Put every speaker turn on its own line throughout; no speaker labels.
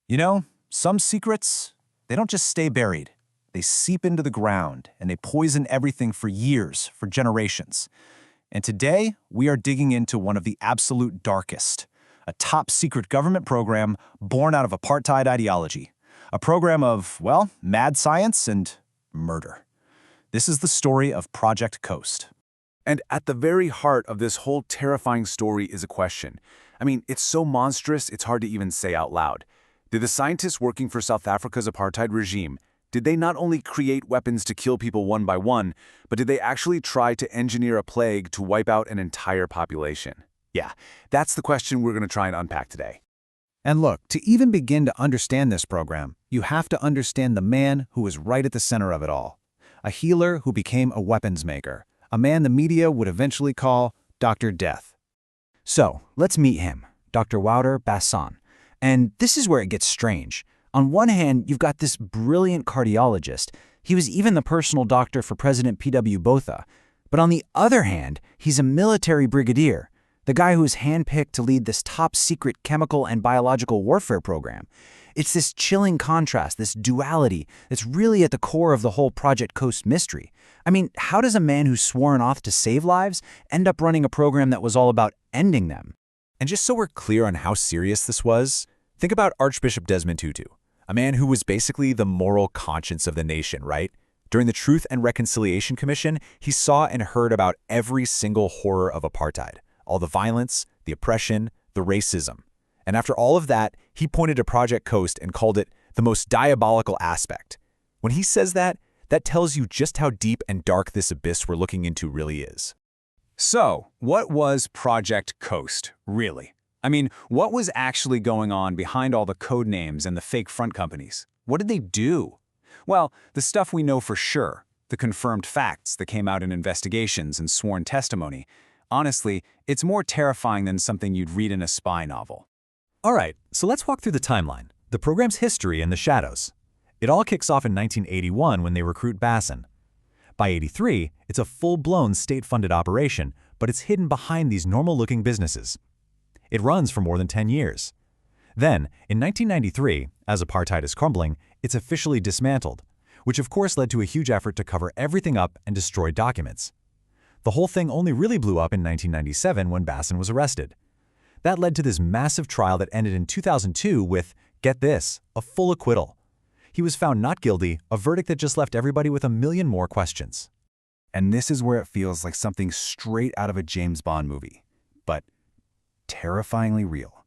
You know, some secrets, they don't just stay buried. They seep into the ground, and they poison everything for years, for generations. And today, we are digging into one of the absolute darkest, a top-secret government program born out of apartheid ideology. A program of, well, mad science and murder. This is the story of Project Coast.
And at the very heart of this whole terrifying story is a question. I mean, it's so monstrous, it's hard to even say out loud. Did the scientists working for South Africa's apartheid regime, did they not only create weapons to kill people one by one, but did they actually try to engineer a plague to wipe out an entire population? Yeah, that's the question we're going to try and unpack today.
And look, to even begin to understand this program, you have to understand the man who was right at the center of it all. A healer who became a weapons maker. A man the media would eventually call Dr. Death.
So, let's meet him, Dr. Wouter Basson. And this is where it gets strange. On one hand, you've got this brilliant cardiologist. He was even the personal doctor for President P.W. Botha. But on the other hand, he's a military brigadier, the guy who was handpicked to lead this top-secret chemical and biological warfare program. It's this chilling contrast, this duality, that's really at the core of the whole Project Coast mystery. I mean, how does a man who swore an oath to save lives end up running a program that was all about ending them?
And just so we're clear on how serious this was, think about Archbishop Desmond Tutu, a man who was basically the moral conscience of the nation, right? During the Truth and Reconciliation Commission, he saw and heard about every single horror of apartheid, all the violence, the oppression, the racism. And after all of that, he pointed to Project Coast and called it the most diabolical aspect. When he says that, that tells you just how deep and dark this abyss we're looking into really is.
So, what was Project Coast, really? I mean, what was actually going on behind all the code names and the fake front companies? What did they do? Well, the stuff we know for sure, the confirmed facts that came out in investigations and sworn testimony, honestly, it's more terrifying than something you'd read in a spy novel.
All right, so let's walk through the timeline, the program's history and the shadows. It all kicks off in 1981 when they recruit Basson. By '83, it's a full-blown state-funded operation, but it's hidden behind these normal-looking businesses. It runs for more than 10 years. Then, in 1993, as apartheid is crumbling, it's officially dismantled, which of course led to a huge effort to cover everything up and destroy documents. The whole thing only really blew up in 1997 when Basson was arrested. That led to this massive trial that ended in 2002 with, get this, a full acquittal. He was found not guilty, a verdict that just left everybody with a million more questions.
And this is where it feels like something straight out of a James Bond movie, but terrifyingly real.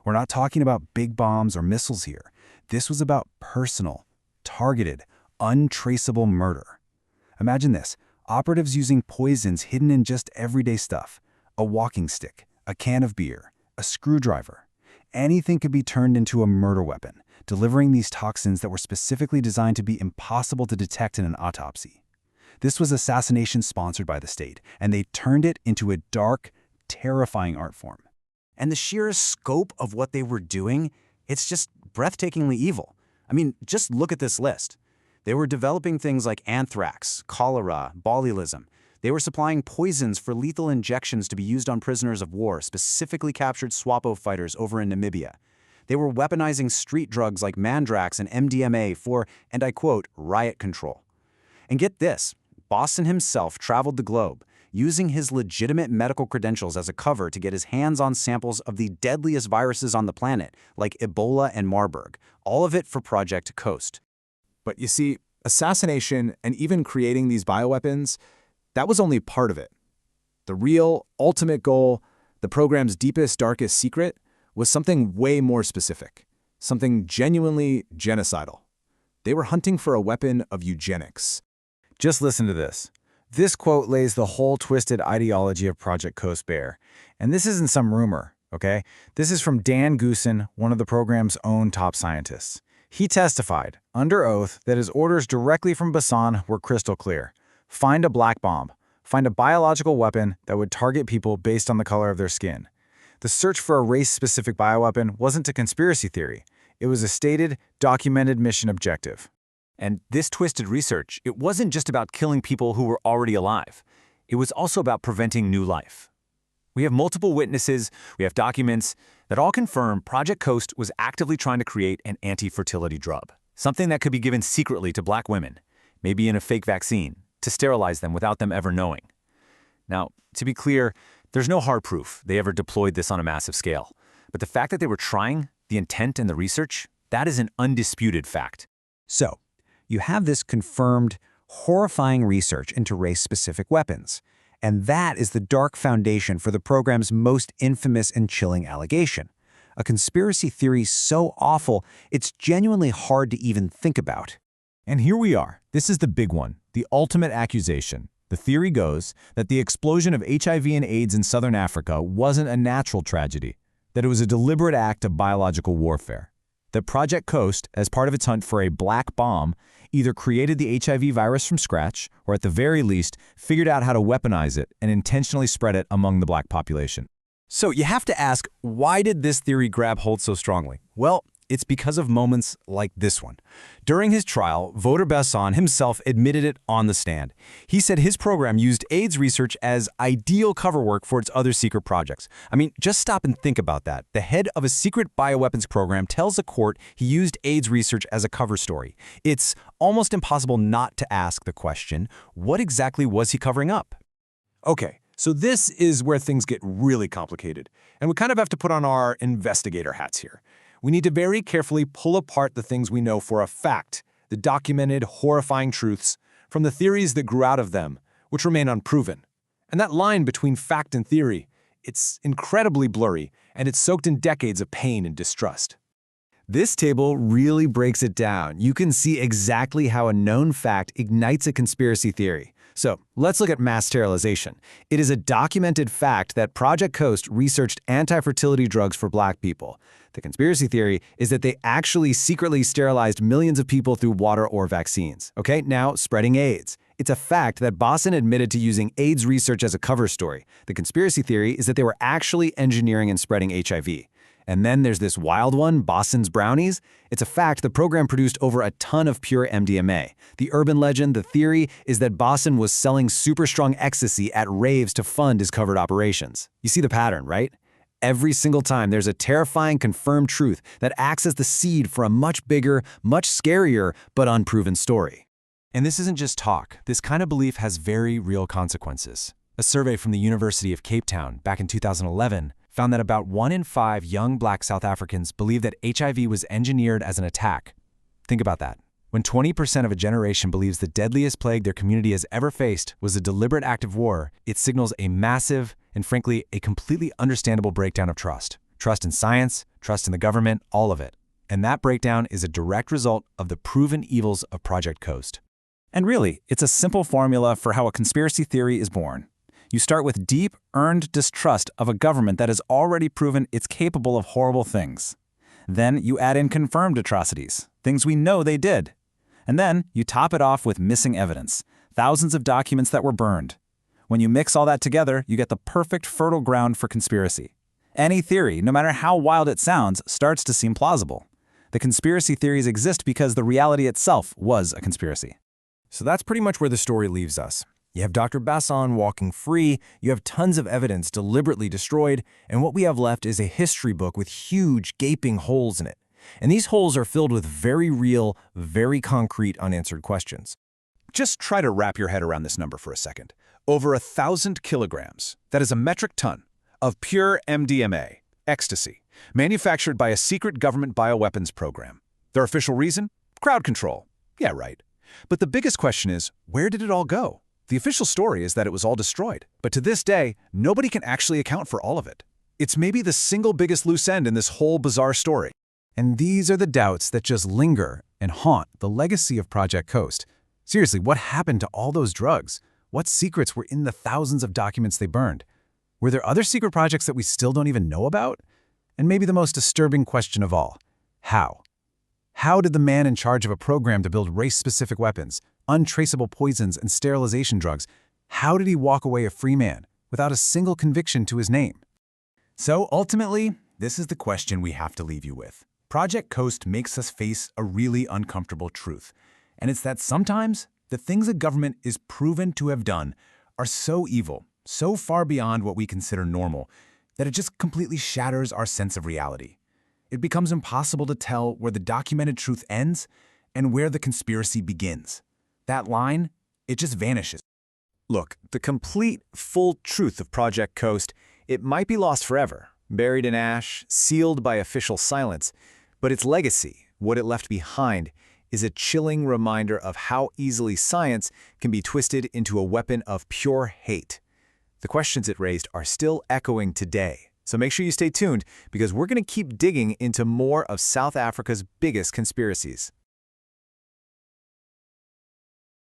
We're not talking about big bombs or missiles here. This was about personal, targeted, untraceable murder. Imagine this, operatives using poisons hidden in just everyday stuff. A walking stick, a can of beer, a screwdriver. Anything could be turned into a murder weapon, delivering these toxins that were specifically designed to be impossible to detect in an autopsy. This was assassination sponsored by the state, and they turned it into a dark, terrifying art form. And the sheer scope of what they were doing, it's just breathtakingly evil. I mean, just look at this list. They were developing things like anthrax, cholera, botulism. They were supplying poisons for lethal injections to be used on prisoners of war, specifically captured SWAPO fighters over in Namibia. They were weaponizing street drugs like Mandrax and MDMA for, and I quote, riot control. And get this, Basson himself traveled the globe, using his legitimate medical credentials as a cover to get his hands on samples of the deadliest viruses on the planet, like Ebola and Marburg, all of it for Project Coast.
But you see, assassination and even creating these bioweapons, that was only part of it. The real, ultimate goal, the program's deepest, darkest secret, was something way more specific, something genuinely genocidal. They were hunting for a weapon of eugenics.
Just listen to this. This quote lays the whole twisted ideology of Project Coast bare. And this isn't some rumor, okay? This is from Dan Goosen, one of the program's own top scientists. He testified, under oath, that his orders directly from Basson were crystal clear. Find a black bomb. Find a biological weapon that would target people based on the color of their skin. The search for a race-specific bioweapon wasn't a conspiracy theory. It was a stated, documented mission objective.
And this twisted research, it wasn't just about killing people who were already alive. It was also about preventing new life. We have multiple witnesses, we have documents
that all confirm Project Coast was actively trying to create an anti-fertility drug, something that could be given secretly to black women, maybe in a fake vaccine, to sterilize them without them ever knowing. Now, to be clear, there's no hard proof they ever deployed this on a massive scale. But the fact that they were trying, the intent and the research, that is an undisputed fact.
So, you have this confirmed, horrifying research into race-specific weapons. And that is the dark foundation for the program's most infamous and chilling allegation. A conspiracy theory so awful, it's genuinely hard to even think about.
And here we are. This is the big one, the ultimate accusation. The theory goes that the explosion of HIV and AIDS in Southern Africa wasn't a natural tragedy, that it was a deliberate act of biological warfare. That Project Coast, as part of its hunt for a black bomb, either created the HIV virus from scratch, or at the very least, figured out how to weaponize it and intentionally spread it among the black population.
So you have to ask, why did this theory grab hold so strongly? Well, it's because of moments like this one. During his trial, Wouter Basson himself admitted it on the stand. He said his program used AIDS research as ideal cover work for its other secret projects. I mean, just stop and think about that. The head of a secret bioweapons program tells a court he used AIDS research as a cover story. It's almost impossible not to ask the question, what exactly was he covering up?
Okay, so this is where things get really complicated, and we kind of have to put on our investigator hats here. We need to very carefully pull apart the things we know for a fact, the documented, horrifying truths, from the theories that grew out of them, which remain unproven. And that line between fact and theory, it's incredibly blurry, and it's soaked in decades of pain and distrust.
This table really breaks it down. You can see exactly how a known fact ignites a conspiracy theory. So let's look at mass sterilization. It is a documented fact that Project Coast researched anti-fertility drugs for black people. The conspiracy theory is that they actually secretly sterilized millions of people through water or vaccines. Okay, now spreading AIDS. It's a fact that Basson admitted to using AIDS research as a cover story. The conspiracy theory is that they were actually engineering and spreading HIV. And then there's this wild one, Basson's brownies. It's a fact the program produced over a ton of pure MDMA. The urban legend, the theory, is that Basson was selling super strong ecstasy at raves to fund his covert operations. You see the pattern, right? Every single time there's a terrifying confirmed truth that acts as the seed for a much bigger, much scarier, but unproven story.
And this isn't just talk. This kind of belief has very real consequences. A survey from the University of Cape Town back in 2011 found that about 1 in 5 young black South Africans believe that HIV was engineered as an attack. Think about that. When 20% of a generation believes the deadliest plague their community has ever faced was a deliberate act of war, it signals a massive and, frankly, a completely understandable breakdown of trust. Trust in science, trust in the government, all of it. And that breakdown is a direct result of the proven evils of Project Coast.
And really, it's a simple formula for how a conspiracy theory is born. You start with deep, earned distrust of a government that has already proven it's capable of horrible things. Then you add in confirmed atrocities, things we know they did. And then you top it off with missing evidence, thousands of documents that were burned. When you mix all that together, you get the perfect fertile ground for conspiracy. Any theory, no matter how wild it sounds, starts to seem plausible. The conspiracy theories exist because the reality itself was a conspiracy. So that's pretty much where the story leaves us. You have Dr. Basson walking free, you have tons of evidence deliberately destroyed, and what we have left is a history book with huge, gaping holes in it. And these holes are filled with very real, very concrete unanswered questions.
Just try to wrap your head around this number for a second. Over 1,000 kilograms, that is a metric ton, of pure MDMA, ecstasy, manufactured by a secret government bioweapons program. Their official reason? Crowd control. Yeah, right. But the biggest question is, where did it all go? The official story is that it was all destroyed, but to this day, nobody can actually account for all of it. It's maybe the single biggest loose end in this whole bizarre story.
And these are the doubts that just linger and haunt the legacy of Project Coast. Seriously, what happened to all those drugs? What secrets were in the thousands of documents they burned? Were there other secret projects that we still don't even know about? And maybe the most disturbing question of all, how? How did the man in charge of a program to build race-specific weapons, untraceable poisons, and sterilization drugs, how did he walk away a free man without a single conviction to his name? So ultimately, this is the question we have to leave you with. Project Coast makes us face a really uncomfortable truth, and it's that sometimes the things a government is proven to have done are so evil, so far beyond what we consider normal, that it just completely shatters our sense of reality. It becomes impossible to tell where the documented truth ends and where the conspiracy begins. That line, it just vanishes.
Look, the complete, full truth of Project Coast, it might be lost forever, buried in ash, sealed by official silence, but its legacy, what it left behind, is a chilling reminder of how easily science can be twisted into a weapon of pure hate. The questions it raised are still echoing today, so make sure you stay tuned because we're going to keep digging into more of South Africa's biggest conspiracies.